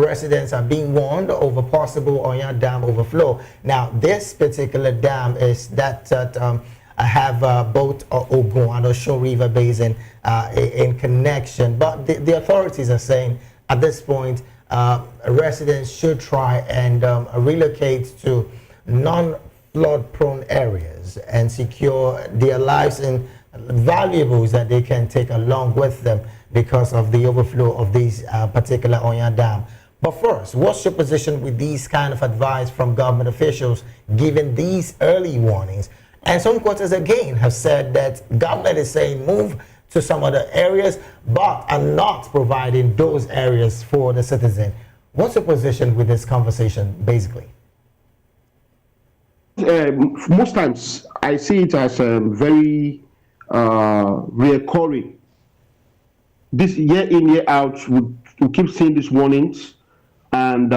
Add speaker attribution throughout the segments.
Speaker 1: residents are being warned over possible Oya Dam overflow. Now, this particular dam is that have both Ogun and Osun River Basin in connection, but the authorities are saying at this point residents should try and relocate to non-flood prone areas and secure their lives and valuables that they can take along with them because of the overflow of these particular Oya Dam. But first, what's your position with these kind of advice from government officials given these early warnings? And some quarters again have said that government is saying move to some other areas, but are not providing those areas for the citizen. What's your position with this conversation, basically?
Speaker 2: Most times, I see it as very reoccurring. This year in, year out, we keep seeing these warnings, and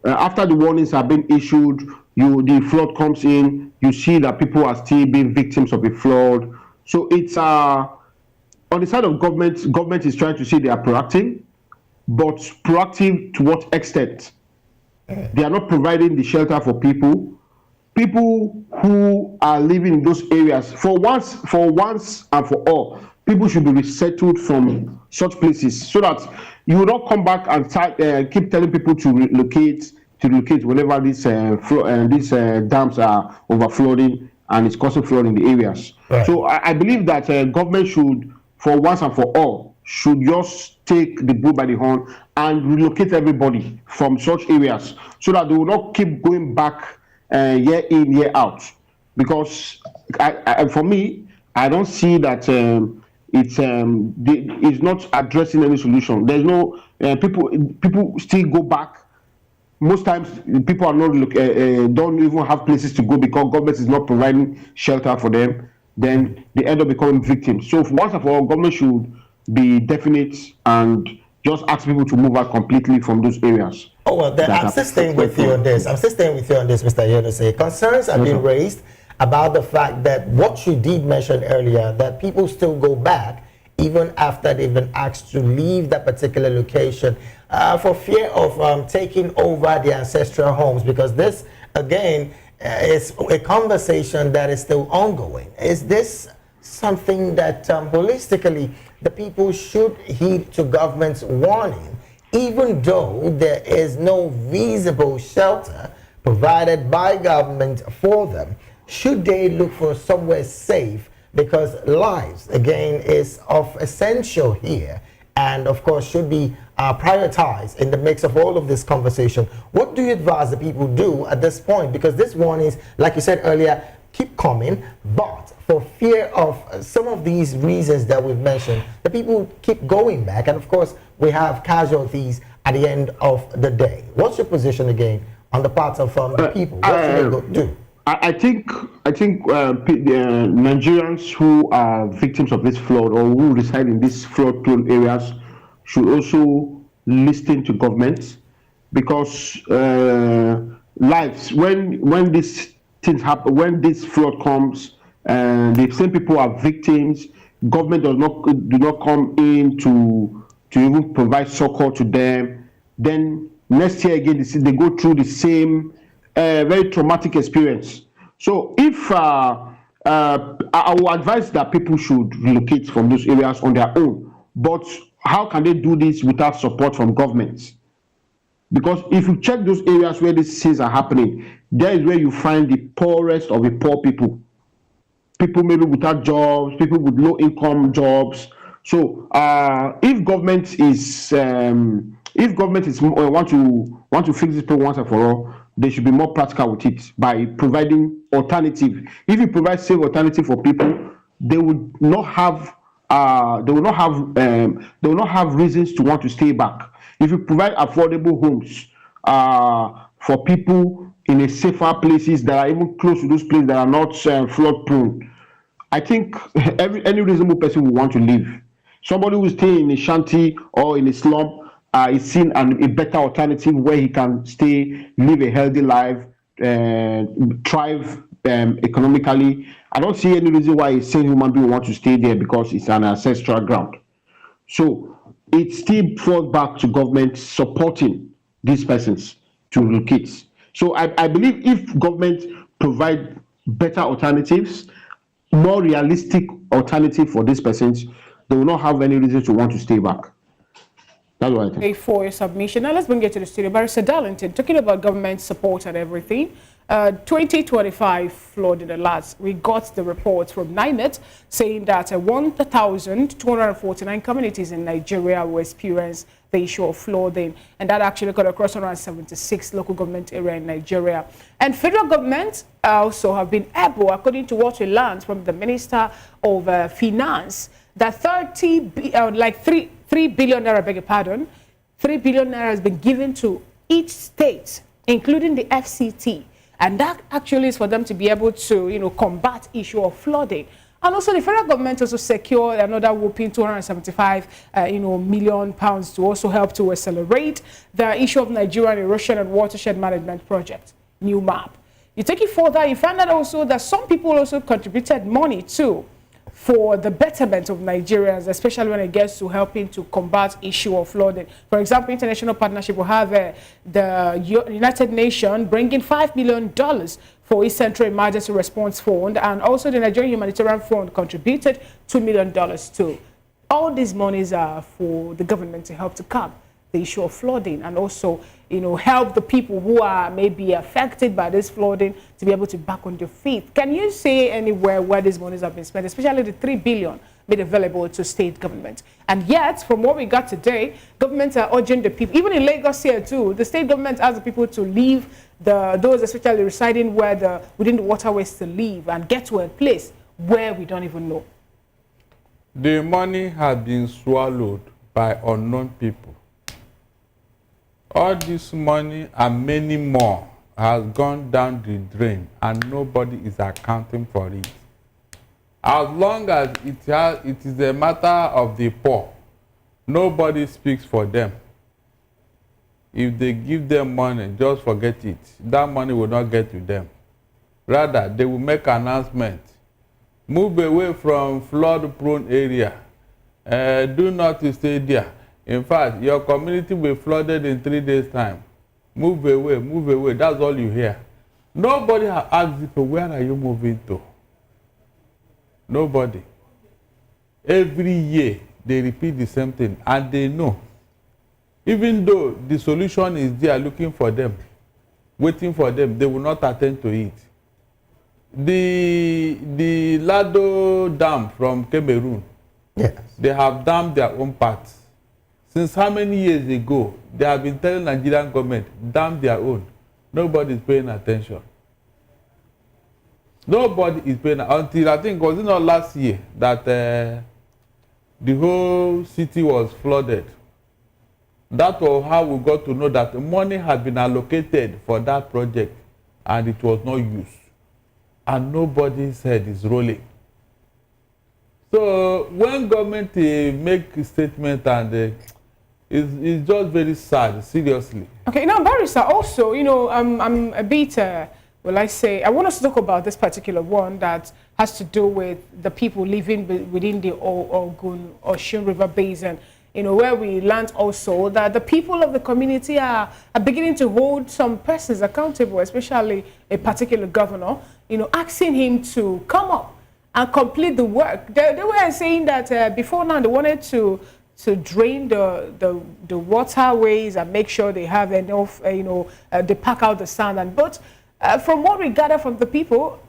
Speaker 2: after the warnings have been issued, the flood comes in, you see that people are still being victims of the flood. So it's on the side of government is trying to say they are proactive, but proactive to what extent? They are not providing the shelter for people who are living in those areas. For once and for all, people should be resettled from such places so that you will not come back and keep telling people to relocate whenever these dams are overflowing and it's causing flood in the areas. Right. So I believe that government should, for once and for all, should just take the bull by the horn and relocate everybody from such areas so that they will not keep going back year in, year out. Because for me, I don't see that it's not addressing any solution. There's no people still go back. Most times, people are not don't even have places to go because government is not providing shelter for them. Then they end up becoming victims. So once and for all, government should be definite and just ask people to move out completely from those areas.
Speaker 1: Oh, well, then I'm still staying with you on this. Mr. Yodose. Concerns have been raised about the fact that what you did mention earlier, that people still go back even after they've been asked to leave that particular location for fear of taking over their ancestral homes, because this, again, is a conversation that is still ongoing. Is this something that holistically the people should heed to government's warning, even though there is no visible shelter provided by government for them? Should they look for somewhere safe? Because lives, again, is of essential here, and of course should be prioritized in the mix of all of this conversation. What do you advise the people do at this point? Because this warnings, like you said earlier, keep coming, but for fear of some of these reasons that we've mentioned, the people keep going back, and of course we have casualties at the end of the day. What's your position again on the part of the people? What should they do?
Speaker 2: I think the Nigerians who are victims of this flood or who reside in these flood-prone areas should also listen to government, because lives, when these things happen, when this flood comes and the same people are victims, government do not come in to even provide succor to them. Then next year again they go through the same very traumatic experience. So if I will advise that people should relocate from those areas on their own, but how can they do this without support from governments? Because if you check those areas where these things are happening, there is where you find the poorest of the poor people maybe without jobs, people with low income jobs. So if government is want to fix this problem once and for all, they should be more practical with it by providing alternative. If you provide safe alternative for people, they would not have reasons to want to stay back. If you provide affordable homes for people in a safer places that are even close to those places that are not flood prone, I think any reasonable person will want to live. Somebody who stay in a shanty or in a slum is seen a better alternative where he can stay, live a healthy life, thrive economically. I don't see any reason why a sane human being want to stay there because it's an ancestral ground. So it still falls back to government supporting these persons to relocate. So I believe if government provide better alternatives, more realistic alternative for these persons, they will not have any reason to want to stay back. That's what I think.
Speaker 3: For your submission. Now let's bring it to the studio. Barrister Darlington, talking about government support and everything. 2025 flood in the last. We got the report from INEC saying that 1,249 communities in Nigeria will experience the issue of flooding, and that actually cut across around 76 local government areas in Nigeria. And federal government also have been able, according to what we learned from the Minister of Finance, that 3 billion naira, beg your pardon, 3 billion naira has been given to each state, including the FCT. And that actually is for them to be able to, combat issue of flooding. And also the federal government also secured another whopping 275, million pounds to also help to accelerate the issue of Nigerian erosion and watershed management project, new map. You take it further, you find out also that some people also contributed money too for the betterment of Nigerians, especially when it gets to helping to combat issue of flooding. For example, international partnership will have the United Nations bringing $5 million for East Central Emergency Response Fund, and also the Nigerian Humanitarian Fund contributed $2 million too. All these monies are for the government to help to curb the issue of flooding, and also, help the people who are maybe affected by this flooding to be able to back on their feet. Can you say anywhere where these monies have been spent, especially the 3 billion made available to state government? And yet, from what we got today, governments are urging the people, even in Lagos here too, the state government asks the people to leave those especially residing within the waterways to leave and get to a place where we don't even know.
Speaker 4: The money has been swallowed by unknown people. All this money and many more has gone down the drain, and nobody is accounting for it. As long as it is a matter of the poor, nobody speaks for them. If they give them money, just forget it. That money will not get to them. Rather, they will make announcement. Move away from flood-prone area. Do not stay there. In fact, your community will be flooded in 3 days' time. Move away, move away. That's all you hear. Nobody has asked people, where are you moving to? Nobody. Every year, they repeat the same thing, and they know. Even though the solution is there looking for them, waiting for them, they will not attend to it. The Lado Dam from Cameroon,
Speaker 1: yes,
Speaker 4: they have dammed their own parts. Since how many years ago, they have been telling Nigerian government, dam their own. Nobody is paying attention. Nobody is paying, until I think, was it not last year, that the whole city was flooded. That was how we got to know that money had been allocated for that project and it was not used. And nobody's head is rolling. So when government make a statement, and it's just very sad, seriously.
Speaker 3: Okay, now Barrister, also, I'm a bit, I want us to talk about this particular one that has to do with the people living within the Ogun River Basin, where we learned also that the people of the community are beginning to hold some persons accountable, especially a particular governor, asking him to come up and complete the work. They were saying that before now they wanted to drain the waterways and make sure they have enough, they pack out the sand. But from what we gather from the people,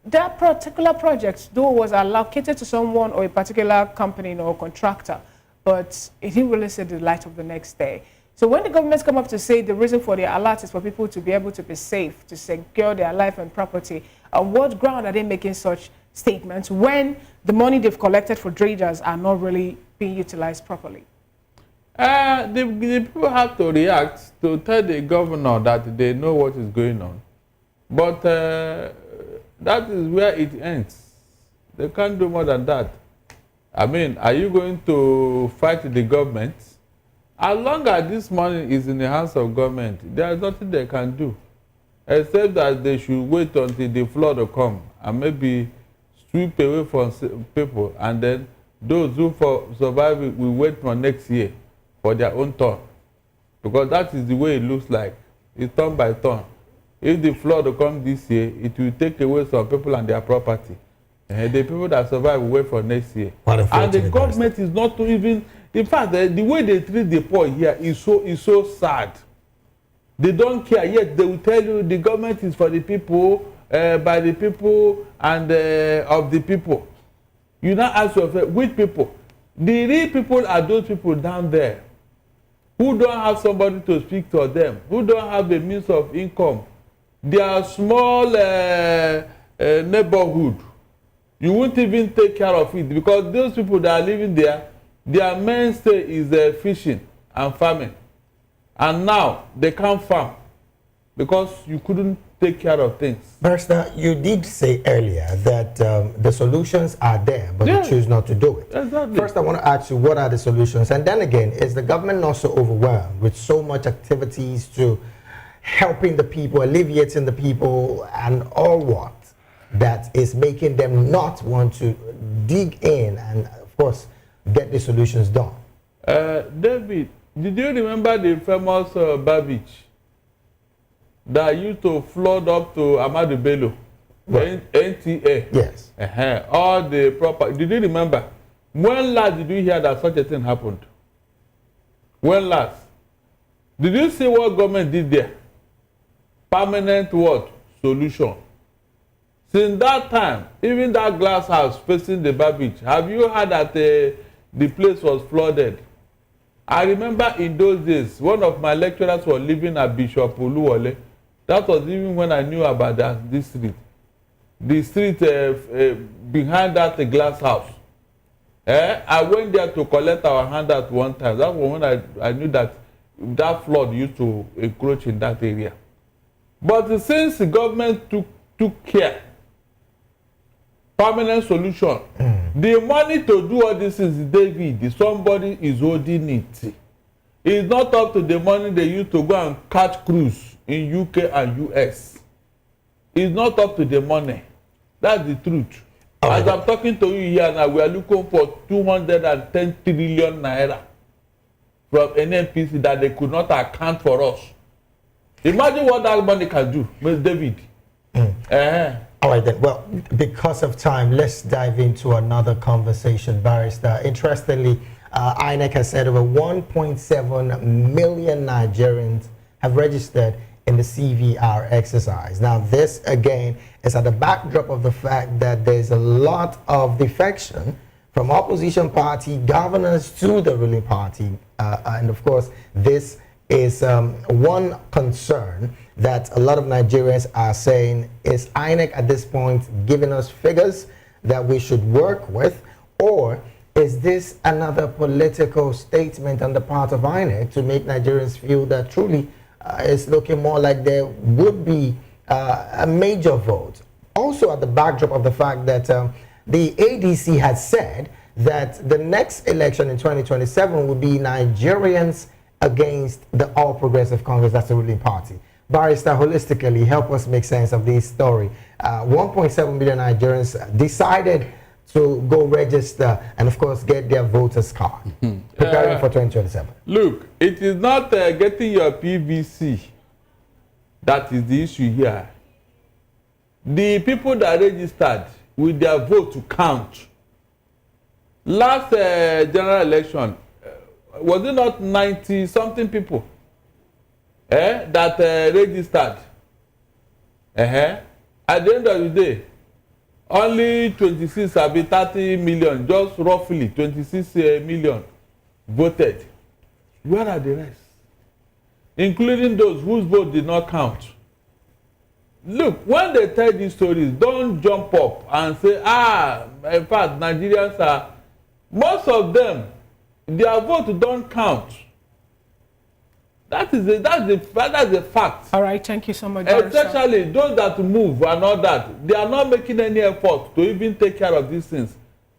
Speaker 3: that particular project, though, was allocated to someone or a particular company or contractor, but it didn't really see the light of the next day. So when the governments come up to say the reason for the alert is for people to be able to be safe, to secure their life and property, on what ground are they making such statements when the money they've collected for dredgers are not really being utilized properly?
Speaker 4: The people have to react to tell the governor that they know what is going on. But that is where it ends. They can't do more than that. I mean, are you going to fight the government? As long as this money is in the hands of government, there is nothing they can do, except that they should wait until the flood will come and maybe sweep away from people, and then those who survive will wait for next year for their own turn. because that is the way it looks like. It's turn by turn. If the flood will come this year, it will take away some people and their property. The people that survive will wait for next year. And the government is not to even, in fact, the way they treat the poor here is so sad. They don't care, yet they will tell you the government is for the people, by the people, and of the people. You now ask yourself, which people? The real people are those people down there who don't have somebody to speak to them, who don't have a means of income. Their small neighborhood, you won't even take care of it, because those people that are living there, their mainstay is fishing and farming. And now they can't farm because you couldn't take care of things.
Speaker 1: Barrister, you did say earlier that the solutions are there, but you choose not to do it.
Speaker 4: Exactly.
Speaker 1: First, I want to ask you, what are the solutions? And then again, is the government not so overwhelmed with so much activities to helping the people, alleviating the people, and all what that is making them not want to dig in and, of course, get the solutions done?
Speaker 4: David, did you remember the famous Babbage that used to flood up to Amadu Bello, right. NTA?
Speaker 1: Yes.
Speaker 4: All the proper. Did you remember? When last did you hear that such a thing happened? When last? Did you see what government did there? Permanent what? Solution. Since that time, even that glass house facing the Babbage, have you heard that the place was flooded? I remember in those days, one of my lecturers was living at Bishop Oluwole. That was even when I knew about this street. The street behind that glass house. I went there to collect our handout one time. That was when I knew that flood used to encroach in that area. But since the government took care, permanent solution, the money to do all this is David, somebody is holding it. It's not up to the money they used to go and catch cruise in UK and US. It's not up to the money. That's the truth. As I'm talking to you here now, we are looking for 210 trillion naira from NNPC that they could not account for us. Imagine what that money can do, Mr. David.
Speaker 1: All right then. Well, because of time, let's dive into another conversation, Barrister. Interestingly, INEC has said over 1.7 million Nigerians have registered in the CVR exercise. Now, this again is at the backdrop of the fact that there's a lot of defection from opposition party governors to the ruling party, and of course, this is one concern that a lot of Nigerians are saying. Is INEC at this point giving us figures that we should work with, or is this another political statement on the part of INEC to make Nigerians feel that truly it's looking more like there would be a major vote? Also at the backdrop of the fact that the ADC has said that the next election in 2027 will be Nigerians against the All Progressive Congress, that's the ruling party. Barrister, holistically, help us make sense of this story. 1.7 million Nigerians decided to go register and, of course, get their voters card, preparing for 2027.
Speaker 4: Look, it is not getting your PVC that is the issue here. The people that registered with their vote to count. Last general election, was it not 90-something people that registered? At the end of the day, only 26, 30 million, just roughly 26 million voted. Where are the rest? Including those whose vote did not count. Look, when they tell these stories, don't jump up and say, in fact, Nigerians are, most of them, their vote don't count. That's a fact.
Speaker 3: All right, thank you so much.
Speaker 4: Especially those that move and all that, they are not making any effort to even take care of these things.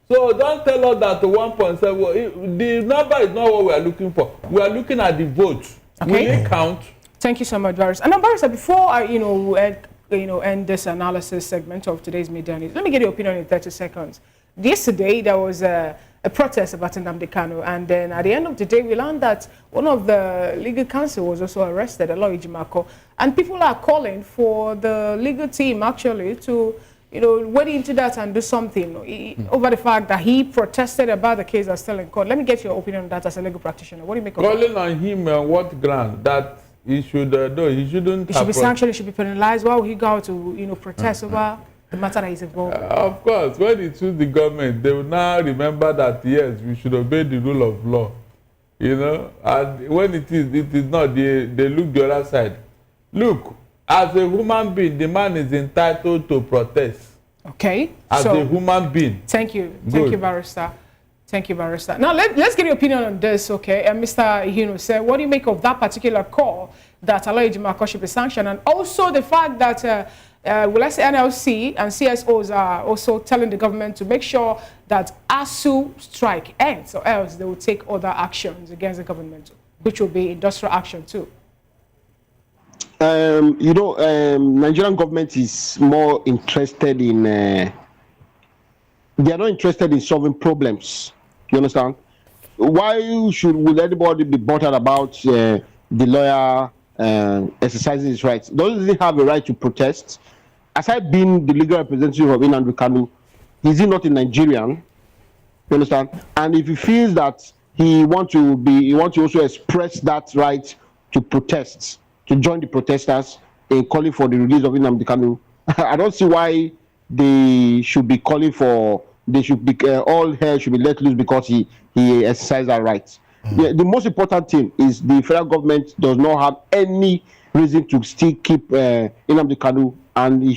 Speaker 4: So don't tell us that 1.7, the number is not what we are looking for. We are looking at the vote.
Speaker 3: Okay.
Speaker 4: Will it count?
Speaker 3: Thank you so much, Barrister. And now, Barrister, before I, end this analysis segment of today's media news, let me get your opinion in 30 seconds. yesterday there was a protest about Nnamdi Kanu, and then at the end of the day, we learned that one of the legal counsel was also arrested, Eloy Jimako, and people are calling for the legal team actually to, wade into that and do something over the fact that he protested about the case that's still in court. Let me get your opinion on that as a legal practitioner. What do you make of that?
Speaker 4: Calling on him on what ground? That he should do, he shouldn't.
Speaker 3: He should be sanctioned, he should be penalized. Why would he go out to, protest over the matter that he's involved in?
Speaker 4: Of course, when he choose the government, they will now remember that, yes, we should obey the rule of law. And when it is not, they look the other side. Look, as a human being, the man is entitled to protest.
Speaker 3: Okay.
Speaker 4: As a human being.
Speaker 3: Thank you. Thank you, Barrister. Thank you, Barrister. Now, let's get your opinion on this, okay? And Mr. Said, what do you make of that particular call that Aloy Jimako should be sanctioned? And also the fact that, let's say NLC and CSOs are also telling the government to make sure that ASU strike ends, or else they will take other actions against the government, which will be industrial action too.
Speaker 2: Nigerian government is more interested in, they are not interested in solving problems. You understand? Why would anybody be bothered about the lawyer exercising his rights? Doesn't he have a right to protest? Aside being the legal representative of Nnamdi Kanu, is he not a Nigerian? You understand? And if he feels that he wants to also express that right to protest, to join the protesters in calling for the release of Nnamdi Kanu, I don't see why they should be calling for, all hell should be let loose because he exercised that right. The most important thing is the federal government does not have any reason to still keep Nnamdi Kanu, and they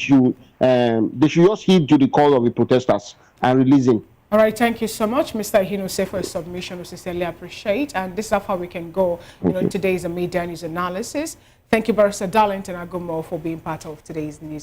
Speaker 2: should just heed to the call of the protesters and release him.
Speaker 3: All right, thank you so much, Mr. Hinose, for your submission. We sincerely appreciate, and this is how we can go. Today's media news analysis. Thank you, Barrister Darlington Agumo, for being part of today's news.